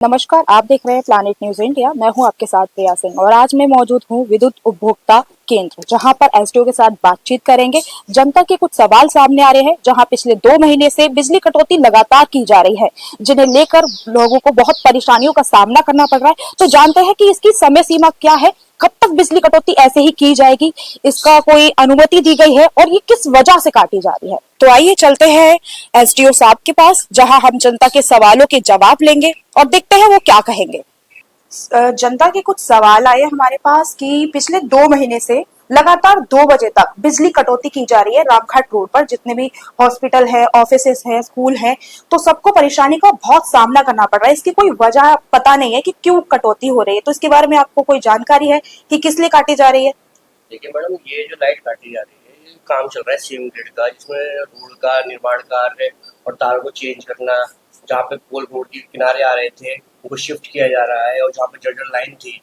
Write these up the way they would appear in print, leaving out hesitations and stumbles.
नमस्कार, आप देख रहे हैं प्लैनेट न्यूज इंडिया। मैं हूं आपके साथ प्रिया सिंह और आज मैं मौजूद हूं विद्युत उपभोक्ता केंद्र, जहां पर एसडीओ के साथ बातचीत करेंगे। जनता के कुछ सवाल सामने आ रहे हैं, जहां पिछले 2 महीने से बिजली कटौती लगातार की जा रही है, जिन्हें लेकर लोगों को बहुत परेशानियों का सामना करना पड़ रहा है। तो जानते हैं कि इसकी समय सीमा क्या है, कब तक बिजली कटौती ऐसे ही की जाएगी, इसका कोई अनुमति दी गई है और ये किस वजह से काटी जा रही है। तो आइए चलते हैं एसडीओ साहब के पास, जहां हम जनता के सवालों के जवाब लेंगे और देखते हैं वो क्या कहेंगे। जनता के कुछ सवाल आए हमारे पास कि पिछले 2 महीने से लगातार 2 बजे तक बिजली कटौती की जा रही है रामघाट रोड पर। जितने भी हॉस्पिटल है, ऑफिसेस है, स्कूल है, तो सबको परेशानी का बहुत सामना करना पड़ रहा है। इसकी कोई वजह पता नहीं है कि क्यों कटौती हो रही है। तो इसके बारे में आपको कोई जानकारी है कि किस लिए काटी जा रही है? देखिए मैडम, ये जो लाइट काटी जा रही है, ये काम चल रहा है सीएम ग्रिड का, जिसमें रोड का निर्माण कार्य और तारों को चेंज करना, जहाँ पे पोल बोर्ड के किनारे आ रहे थे उनको शिफ्ट किया जा रहा है, और जहाँ पे जर्जर लाइन थी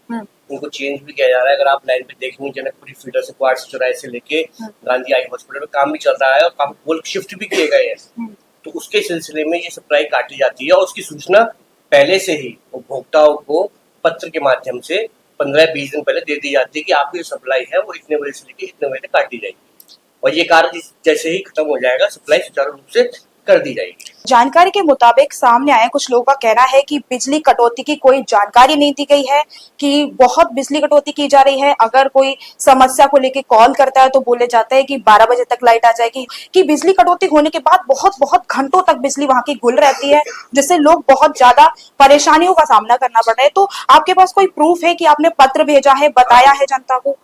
उनको चेंज भी किया जा रहा है। अगर आप लाइन पे देखेंगे, जनकपुरी फीडर से क्वार्ट्स चौराहे से लेके गांधी आई हॉस्पिटल में काम भी चल रहा है और काफी पोल शिफ्ट भी किए गए हैं। तो उसके सिलसिले में ये सप्लाई काटी जाती है और उसकी सूचना पहले से ही उपभोक्ताओं को पत्र के माध्यम से 15-20 दिन पहले दे दी जाती है कि आपकी जो सप्लाई है वो इतने बजे से लेकर इतने बजे तक काटी जाएगी, और ये कार्य जैसे ही खत्म हो जाएगा सप्लाई सुचारू रूप से कर दी जाएगी। जानकारी के मुताबिक सामने आए कुछ लोगों का कहना है कि बिजली कटौती की कोई जानकारी नहीं दी गई है, कि बहुत बिजली कटौती की जा रही है। अगर कोई समस्या को लेके कॉल करता है तो बोले जाता है कि 12 बजे तक लाइट आ जाएगी, कि बिजली कटौती होने के बाद बहुत बहुत घंटों तक बिजली वहां की गुल रहती है, जिससे लोग बहुत ज्यादा परेशानियों का सामना करना पड़ रहा है। तो आपके पास कोई प्रूफ है कि आपने पत्र भेजा है, बताया है जनता को?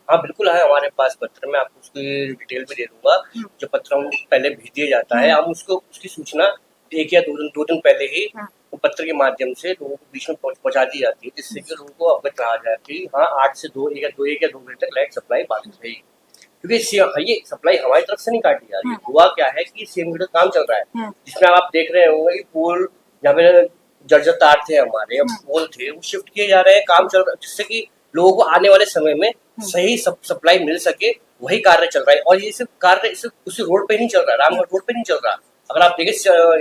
हाँ बिल्कुल है, हमारे पास पत्र, मैं आपको उसकी डिटेल भी दे दूंगा। जो पत्र हम पहले भेज दिया जाता है, हम उसको उसकी सूचना 1 या 2 दिन पहले ही वो पत्र के माध्यम से लोगों के बीच में पहुंचा दी जाती है, जिससे कि लोगों को अवगत रहा जाए कि हाँ 8 से 2 1 या 2 बजे तक लाइट सप्लाई बाधित है। क्योंकि ये सप्लाई हमारी तरफ से नहीं काटी जा रही है। हुआ क्या है कि सीएम ग्रिड का काम चल रहा है, जिसमें आप देख रहे होंगे कि पोल जहाँ पे जर्जर तार थे हमारे, पोल थे, वो शिफ्ट किए जा रहे हैं, काम चल रहा है, जिससे कि लोगों को आने वाले समय में सही सप्लाई मिल सके, वही कार्य चल रहा है। और ये सिर्फ कार्य सिर्फ उसी रोड पे नहीं चल रहा, रामगढ़ रोड पे नहीं चल रहा। अगर आप देखें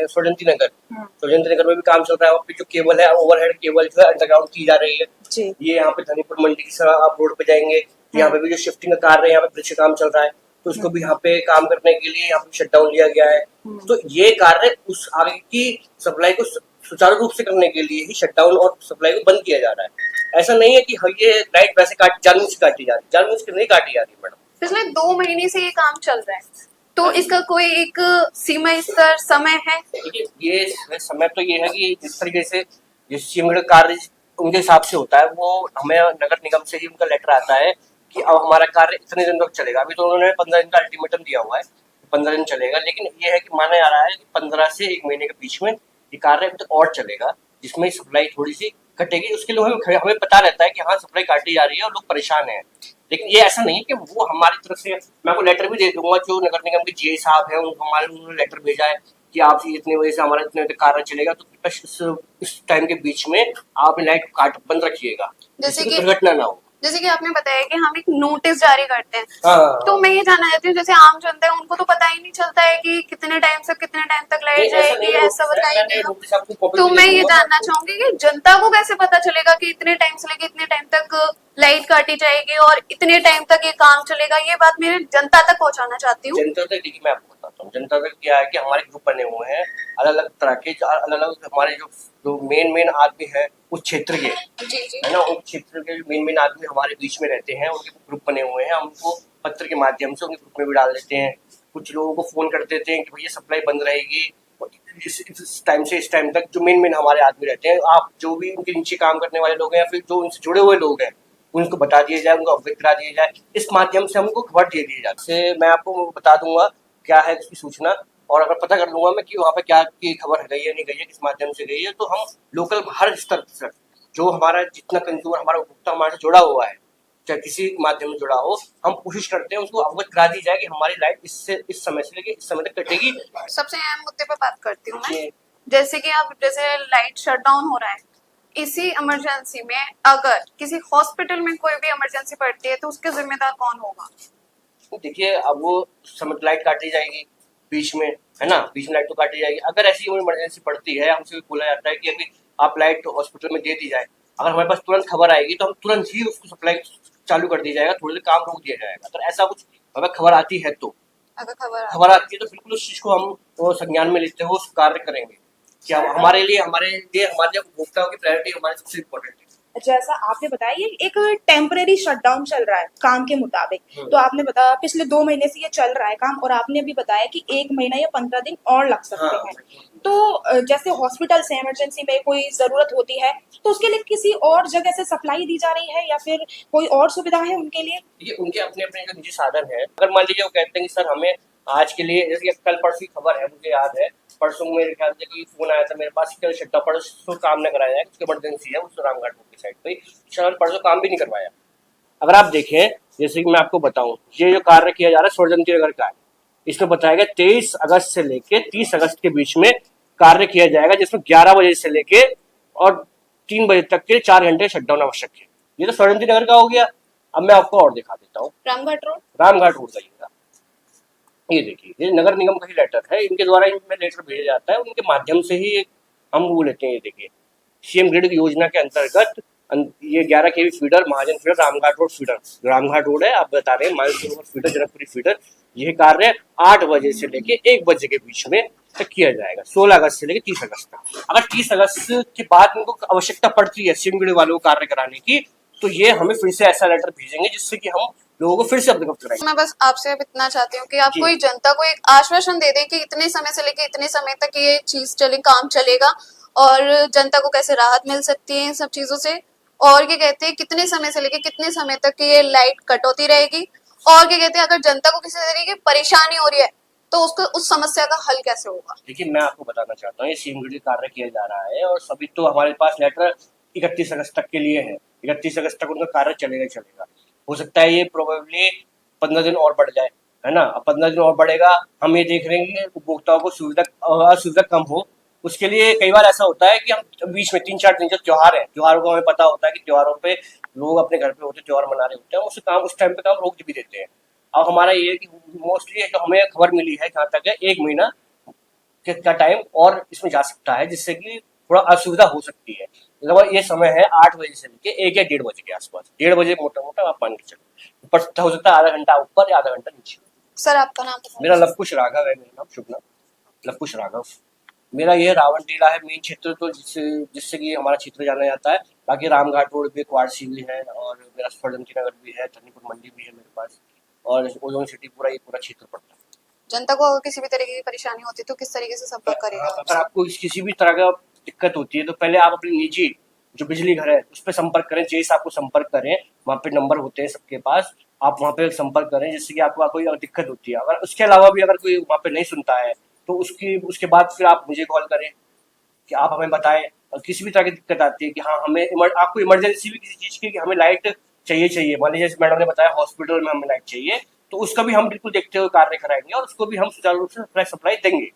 सोलजंती नगर में भी काम चल रहा है। वहाँ पे जो केबल है, ओवरहेड केबल जो है अंडरग्राउंड की जा रही है। ये यहाँ पे धनीपुर मंडी की तरह आप रोड पे जाएंगे, यहाँ पे भी जो शिफ्टिंग का कार्य है, यहाँ पे ब्रिज का काम चल रहा है, तो उसको भी यहाँ पे काम करने के लिए यहाँ पे शटडाउन लिया गया है। तो ये कार्य उस आगे की सप्लाई को सुचारू रूप से करने के लिए ही शटडाउन और सप्लाई को बंद किया जा रहा है। ऐसा नहीं है कि ये लाइट वैसे जानबूझ से काटी जा रही है, जानबूझ के नहीं काटी जा रही मैडम। पिछले 2 महीने से ये काम चल रहा है, तो इसका कोई एक सीमा स्तर समय है? ये समय तो ये है कि जिस तरीके से जिस सीएम कार्य उनके हिसाब से होता है, वो हमें नगर निगम से ही उनका लेटर आता है कि अब हमारा कार्य इतने दिन तक चलेगा। अभी तो उन्होंने 15 दिन का अल्टीमेटम दिया हुआ है, 15 दिन चलेगा, लेकिन ये है कि माना जा रहा है कि 15 से 1 महीने के बीच में ये कार्य तो और चलेगा, जिसमें सप्लाई थोड़ी सी कटेगी। उसके लिए हमें पता रहता है कि हाँ सप्लाई काटी जा रही है और लोग परेशान हैं। लेकिन ये ऐसा नहीं है कि वो हमारी तरफ से, मैं आपको लेटर भी दे दूंगा, जो नगर निगम के जीए साहब है उन्होंने लेटर भेजा है कि आप इतने बजे से हमारा इतने बजे कार्य चलेगा, तो इस टाइम के बीच में आप लाइट काट बंद रखिएगा, जिससे दुर्घटना ना हो। जैसे कि आपने बताया कि हम एक नोटिस जारी करते हैं, हाँ। तो मैं ये जानना चाहती हूँ, जैसे आम जनता है उनको तो पता ही नहीं चलता है कि कितने टाइम से कितने टाइम तक लाइट जाएगी, ऐसा बताइए। तो मैं ये जानना चाहूंगी कि जनता को कैसे पता चलेगा कि इतने टाइम से लेके इतने टाइम तक लाइट काटी जाएगी और इतने टाइम तक ये काम चलेगा? ये बात मेरे जनता तक पहुंचाना चाहती हूँ। जनता तक देखिए, मैं आपको बताता हूँ जनता तक क्या है कि हमारे ग्रुप बने हुए हैं अलग अलग तरह के, अलग अलग हमारे जो मेन आदमी है उस क्षेत्र के, है ना, उस क्षेत्र के मेन आदमी हमारे बीच में रहते हैं, उनके ग्रुप बने हुए हैं। हम उनको पत्र के माध्यम से उनके ग्रुप में भी डाल देते हैं। कुछ लोगों को फोन कर देते हैं कि भैया सप्लाई बंद रहेगी इस टाइम से इस टाइम तक। जो मेन हमारे आदमी रहते हैं, आप जो भी उनके नीचे काम करने वाले लोग हैं या फिर जो उनसे जुड़े हुए लोग हैं, उनको बता दिया जाए, उनको अवगत करा दिया जाए। इस माध्यम से हमको खबर दे दी जाए, से मैं आपको बता दूंगा क्या है उसकी सूचना, और अगर पता कर लूंगा मैं कि वहाँ पे क्या की खबर गई है नहीं गई है, किस माध्यम से गई है, तो हम लोकल हर स्तर तक जो हमारा जितना कंज्यूमर हमारा उपभोक्ता हमारे से जुड़ा हुआ है, चाहे किसी माध्यम में जुड़ा हो, हम कोशिश करते हैं उसको अवगत करा दी जाए कि हमारी लाइट इस समय से लेके इस समय तक कटेगी। सबसे अहम मुद्दे पर बात करती हूँ मैं, जैसे कि आप जैसे लाइट शटडाउन हो रहा है, इसी इमरजेंसी में अगर किसी हॉस्पिटल में कोई भी इमरजेंसी पड़ती है तो उसके जिम्मेदार कौन होगा? देखिए, अब वो समय लाइट काटी जाएगी बीच में, है ना, बीच में लाइट तो काटी जाएगी। अगर ऐसी इमरजेंसी पड़ती है, हमसे बोला जाता है कि अभी आप लाइट हॉस्पिटल में दे दी जाए, अगर हमारे पास तुरंत खबर आएगी तो हम तुरंत ही उसको सप्लाई चालू कर दी जाएगा, थोड़ी देर काम रोक दिया जाएगा। तो ऐसा कुछ अगर खबर आती है तो अगर खबर आती है तो बिल्कुल उस चीज को हम वो संज्ञान में लेते हुए उस कार्य करेंगे कि हमारे लिए उपभोक्ताओं की प्रायोरिटी हमारे सबसे इम्पोर्टेंट है। जैसा आपने बताया ये एक टेम्परेरी शटडाउन चल रहा है काम के मुताबिक, तो आपने बताया पिछले 2 महीने से ये चल रहा है काम, और आपने अभी बताया कि 1 महीना या 15 दिन और लग सकते हाँ, हैं। तो जैसे हॉस्पिटल से इमरजेंसी में कोई जरूरत होती है तो उसके लिए किसी और जगह से सप्लाई दी जा रही है या फिर कोई और सुविधा है उनके लिए? ये उनके अपने अपने जो निजी साधन है। अगर मान लीजिए वो कहते हैं कि सर हमें आज के लिए, जैसे कल परसों की खबर है, मुझे याद है परसों मेरे ख्याल से कोई फोन आया था मेरे पास कि शटडाउन परसों काम न कराया है, कुछ इमरजेंसी है उस रामघाट रोड की साइड पे, शायद परसों काम भी नहीं करवाया। अगर आप देखें, जैसे कि मैं आपको बताऊं, ये जो कार्य किया जा रहा है स्वरजंती नगर का है, इसमें बताया गया 23 अगस्त से लेके 30 अगस्त के बीच में कार्य किया जाएगा, जिसमें 11 बजे से लेके और 3 बजे तक के 4 घंटे शटडाउन आवश्यक है। ये तो स्वरजंती नगर का हो गया। अब मैं आपको और दिखा देता हूँ रामघाट रोड का ये देखिए, ये नगर निगम का ही लेटर है, इनके द्वारा इनमें लेटर भेजा जाता है, उनके माध्यम से ही हम वो लेते हैं। ये देखिए, सीएम ग्रिड योजना के अंतर्गत ये 11 KV feeder, Mahajan feeder, Ramghat road feeder, Ramghat road है, आप बता रहे हैं मानसरोवर फीडर, जनकपुरी फीडर, यह कार्य 8 बजे से लेके 1 बजे के बीच में तक किया जाएगा, 16 अगस्त से लेके 30 अगस्त तक। अगर 30 अगस्त के बाद उनको आवश्यकता पड़ती है सीएम ग्रिड वालों को कार्य कराने की, तो ये हमें फिर से ऐसा लेटर भेजेंगे जिससे कि हम लोगों को फिर से अवगत कराएंगे। मैं बस आपसे अब इतना चाहती हूँ कि आप जी। कोई जनता को एक आश्वासन दे दें कि इतने समय से लेके इतने समय तक ये चीज काम चलेगा, और जनता को कैसे राहत मिल सकती है इन सब चीजों से, और क्या कहते हैं कितने समय से लेके कितने समय तक ये लाइट कट होती रहेगी, और क्या कहते हैं अगर जनता को किसी तरीके की परेशानी हो रही है तो उसको उस समस्या का हल कैसे होगा? देखिए, मैं आपको बताना चाहता हूँ, ये सीएम ग्रिड कार्य किया जा रहा है और सभी तो हमारे पास लेटर 31 अगस्त तक के लिए है। 31 अगस्त तक उनका कार्य चलेगा। हो सकता है ये प्रोबेबली 15 दिन और बढ़ जाए, है ना। अब 15 दिन और बढ़ेगा, हम ये देख रहे हैं कि उपभोक्ताओं को असुविधा कम हो। उसके लिए कई बार ऐसा होता है कि हम बीच में 3-4 दिन जो त्योहार है, त्योहारों को हमें पता होता है कि त्योहारों पे लोग अपने घर पे होते, त्योहार मना रहे होते हैं, उस टाइम पे काम रोक भी देते हैं। अब हमारा ये है कि मोस्टली जो हमें खबर मिली है जहाँ तक है 1 महीना का टाइम और इसमें जा सकता है, जिससे कि थोड़ा असुविधा हो सकती है। लगभग ये समय है 8 बजे से लेके 1 या 1:30 बजे के आसपास, 1:30 बजे मोटा आप मान के चलो, पर हो सकता है आधा घंटा ऊपर या आधा घंटा नीचे। सर आपका नाम बताइए। मेरा लवकुश राघव है, मेरा नाम शुभ नाम लवकुश राघव। मेरा ये रावण टीला है मेन क्षेत्र, तो जिससे कि हमारा क्षेत्र जाना जाता है। बाकी रामघाट रोड पे क्वार्सी भी है और मेरा स्वरजंती नगर भी है, धनीपुर मंडी भी है मेरे पास, और ओजोन सिटी ये पूरा क्षेत्र पड़ता है। जनता को अगर किसी भी तरीके की परेशानी होती है तो किस तरीके से संपर्क करेगा? अगर आपको किसी भी तरह का दिक्कत होती है तो पहले आप अपनी निजी जो बिजली घर है उस पर संपर्क करें, जैसे आपको संपर्क करें, वहाँ पे नंबर होते हैं सबके पास, आप वहाँ पे संपर्क करें जिससे कि आपको कोई दिक्कत होती है। अगर उसके अलावा भी अगर कोई वहाँ पे नहीं सुनता है तो उसके बाद फिर आप मुझे कॉल करें कि आप हमें बताएं। और किसी भी तरह की दिक्कत आती है कि हाँ आपको इमरजेंसी भी किसी चीज़ की कि हमें लाइट चाहिए, मान लीजिए जैसे मैडम ने बताया हॉस्पिटल में हमें लाइट चाहिए, तो उसका भी हम बिल्कुल देखते हुए कार्य कराएंगे और उसको भी हम सुचारू रूप से सप्लाई देंगे।